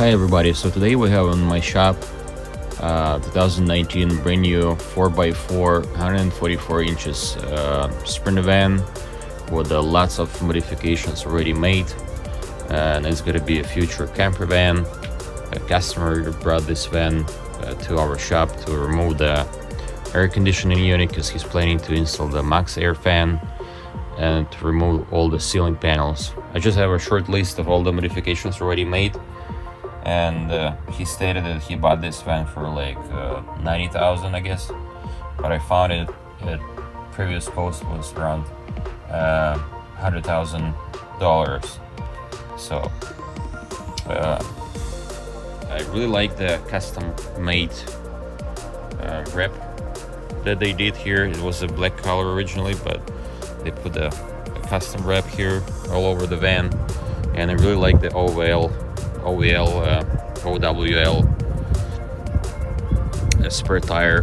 Hi everybody, so today we have on my shop 2019 brand new 4x4 144 inches Sprinter van with lots of modifications already made, and it's going to be a future camper van. A customer brought this van to our shop to remove the air conditioning unit because he's planning to install the MAXXAIR fan and to remove all the ceiling panels. I just have a short list of all the modifications already made, and he stated that he bought this van for like 90,000, I guess, but I found it at previous post was around $100,000. So I really like the custom made wrap that they did here. It was a black color originally, but they put a custom wrap here all over the van, and I really like the OWL spare tire,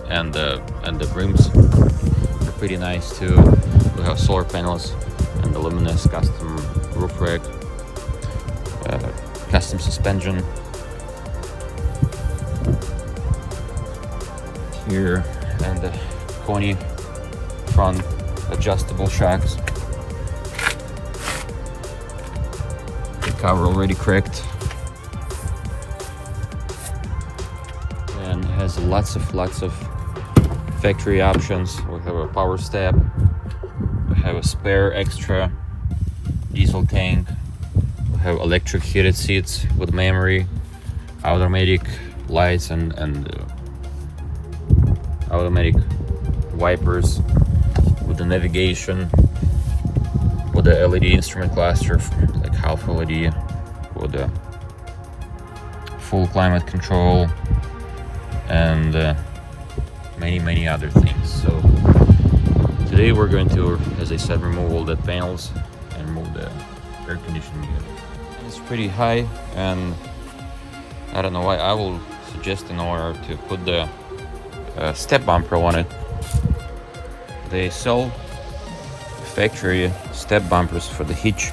and the rims are pretty nice too. We have solar panels and the luminous custom roof rack, custom suspension here, and the Koni front adjustable shocks. The cover already cracked, and it has lots of factory options. We have a power step, we have a spare extra diesel tank, we have electric heated seats with memory, automatic lights, and automatic wipers with the navigation, with the LED instrument cluster, like half LED, with the full climate control, and many other things. So today we're going to, as I said, remove all the panels and remove the air conditioning unit. It's pretty high, and I don't know why. I will suggest, in order to put the step bumper on it, they sell factory step bumpers for the hitch,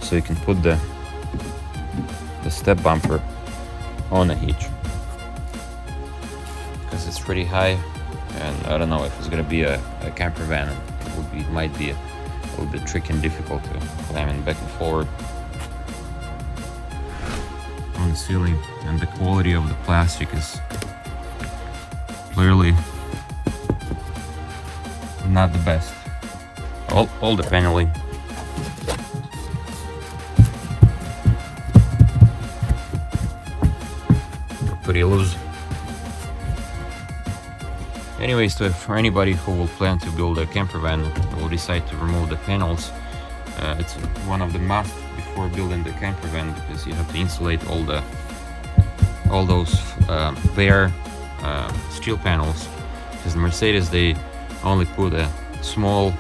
so you can put the step bumper on a hitch, because it's pretty high, and I don't know if it's gonna be a camper van. It might be a little bit tricky and difficult to climb in back and forward on the ceiling, and the quality of the plastic is clearly not the best. All the paneling pretty loose. Anyways, for anybody who will plan to build a camper van and will decide to remove the panels, it's one of the must before building the camper van, because you have to insulate all those bare steel panels, because the Mercedes, they only put a small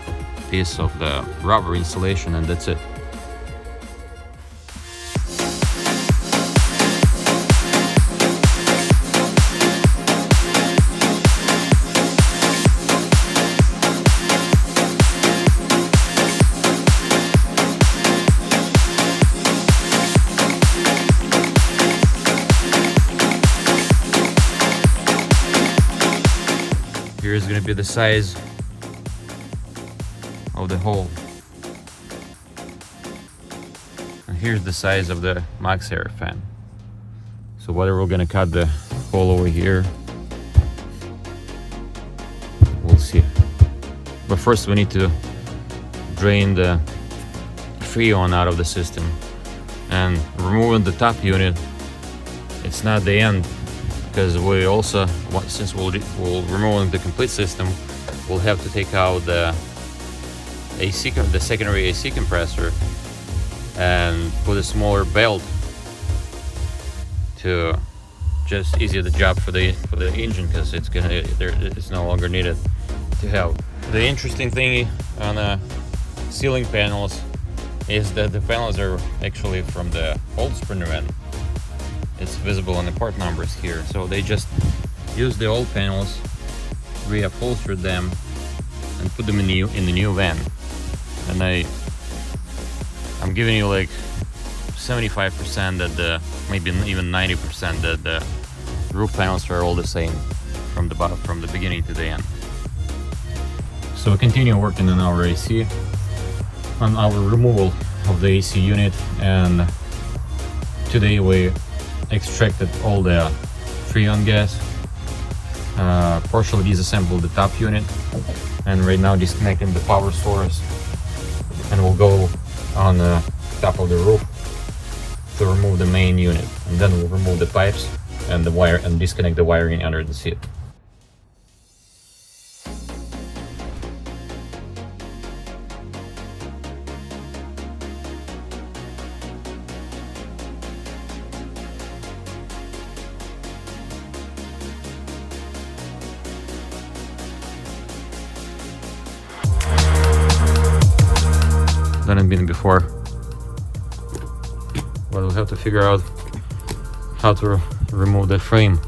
piece of the rubber insulation, and that's it. Here is going to be the size of the hole, and here's the size of the MAXXAIR fan. So whether we're going to cut the hole over here, we'll see. But first we need to drain the Freon out of the system, and removing the top unit, it's not the end, because we also, since we'll remove the complete system, we'll have to take out the secondary AC compressor and put a smaller belt to just ease the job for the engine, because it's no longer needed to have. The interesting thing on the ceiling panels is that the panels are actually from the old Sprinter van. It's visible on the part numbers here, so they just used the old panels, reupholstered them, and put them in the new van. And I'm giving you like 75% that maybe even 90% that the roof panels are all the same from the bottom, from the beginning to the end. So we continue working on our AC, on our removal of the AC unit, and today we extracted all the freon gas, partially disassembled the top unit, and right now disconnecting the power source, and we'll go on the top of the roof to remove the main unit, and then we'll remove the pipes and the wire and disconnect the wiring under the seat. Done it been before, but we have to figure out how to remove the frame.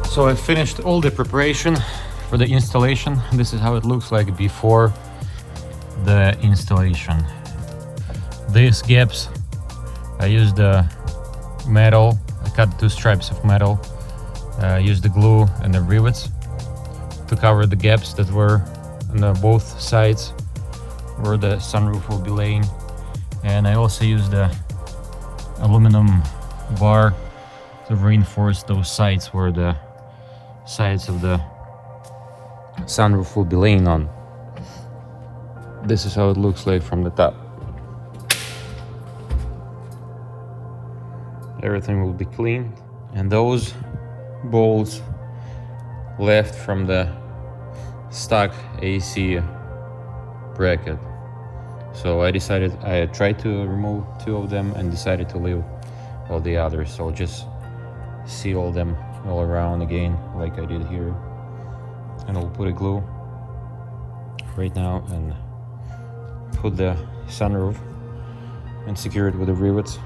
So I finished all the preparation for the installation. This is how it looks like before the installation. These gaps, I used the metal, I cut 2 stripes of metal, used the glue and the rivets to cover the gaps that were on both sides where the sunroof will be laying. And I also used the aluminum bar to reinforce those sides where the sides of the sunroof will be laying on. This is how it looks like from the top. Everything will be clean, and those bolts left from the stock AC bracket. So I tried to remove 2 of them and decided to leave all the others. So I'll just seal them all around again like I did here, and I'll put a glue right now and put the sunroof and secure it with the rivets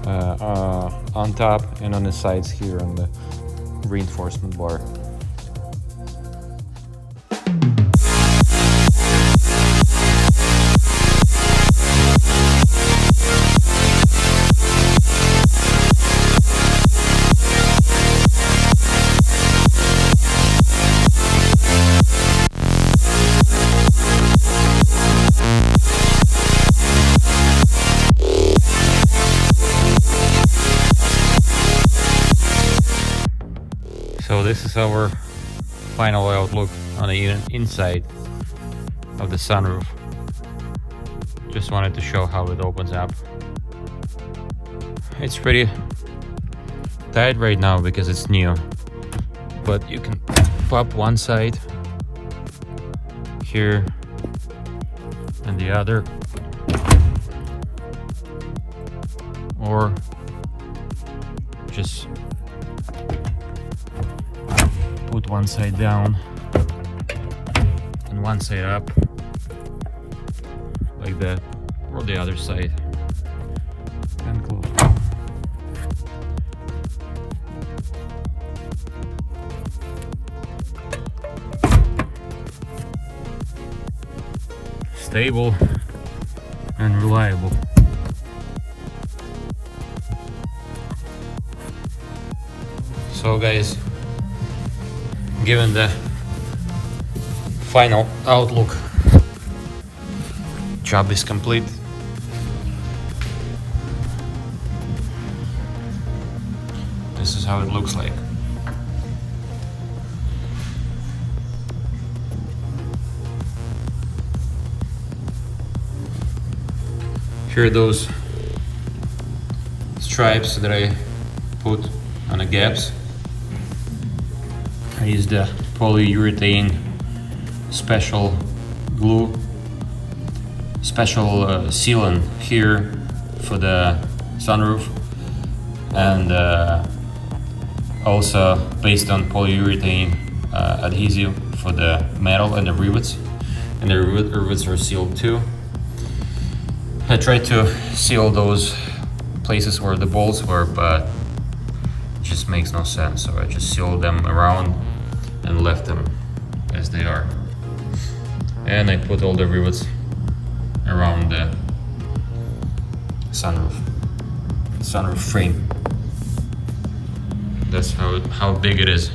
on top and on the sides here on the reinforcement bar. So this is our final outlook on the inside of the sunroof. Just wanted to show how it opens up. It's pretty tight right now because it's new, but you can pop one side here and the other, or just put one side down and one side up like that, or the other side, and close. Stable and reliable. So guys, given the final outlook, job is complete. This is how it looks like. Here are those stripes that I put on the gaps. I used the polyurethane special glue, special sealant here for the sunroof, and also based on polyurethane adhesive for the metal and the rivets, and the rivets are sealed too. I tried to seal those places where the bolts were, but it just makes no sense, so I just sealed them around and left them as they are. And I put all the rivets around the sunroof frame. That's how big it is.